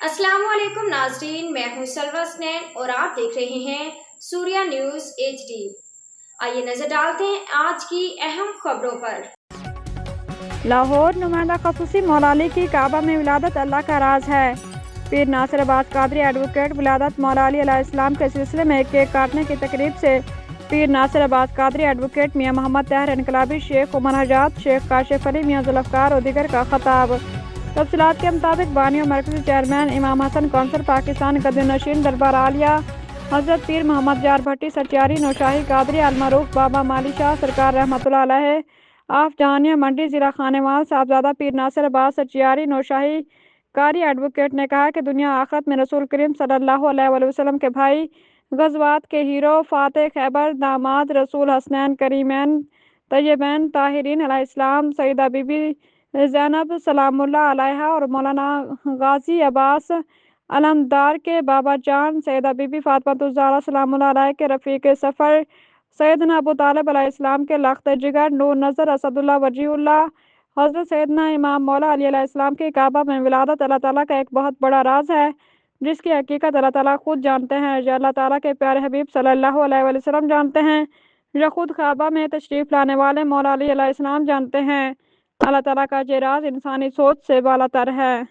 अस्सलाम वालेकुम नाजरीन, मैं हूं सलवा स्नैन और आप देख रहे हैं सूर्या न्यूज़ HD। आइए नजर डालते हैं आज की अहम खबरों पर। लाहौर नुमाइंदा खसूसी मौला अली की काबा में विलादत अल्लाह का राज है। पीर नासिर अब्बास कादरी एडवोकेट विलादत मौला अली अलैहिस्सलाम के सिलसिले में केक काटने की तकरीब से पीर नासिर अब्बास कादरी एडवोकेट मियाँ मोहम्मद ताहिर इनकलाबी, शेख उमर हजात, शेख काशिफ अली, मियाँ जुल्फ़कार और दीगर का खताब। तफसीलात के मुताबिक बानी और मरकज़ी चेयरमैन इमाम हसन कौंसल पाकिस्तान गद्दी-नशीन दरबार आलिया हज़रत पीर मोहम्मद जार भट्टी सचियारी नौशाही कादरी अलमरूफ बाबा माली शाह सरकार रहमतुल्लाह अलैह आफ जहानिया मंडी ज़िला खानेवाल साहबजादा पीर नासिर अब्बास सचियारी नौशाही कारी एडवोकेट ने कहा कि दुनिया आखिरत में रसूल करीम सल्लल्लाहु अलैहि वसल्लम के भाई गज़वात के हीरो फातेह खैबर दामाद रसूल हसनैन करीमैन तैयबैन ताहिरीन अलैहिस्सलाम सईदा बीबी ज़ैनब सलामुल्लाह अलैहा और मौलाना गाजी अब्बास अलमदार के बाबा जान सईदा बीबी फातिमा ज़हरा सलामुल्लाह अलैहा के रफ़ीक सफ़र सैयदना अबू तालिब अलैहिस्सलाम के लख्त जिगर नूर नज़र असदुल्लाह वजीहुल्लाह हज़रत सैयदना इमाम मौला अली अलैहिस्सलाम की काबा में विलादत अल्लाह ताला का एक बहुत बड़ा राज है, जिसकी हकीकत अल्लाह ताला खुद जानते हैं, जो अल्लाह ताला के प्यारे हबीब सल्लल्लाहु अलैहि वसल्लम जानते हैं, जो खुद काबा में तशरीफ़ लाने वाले मौला अली अलैहिस्सलाम जानते हैं। अल्लाह ताला का ये राज इंसानी सोच से बालातर है।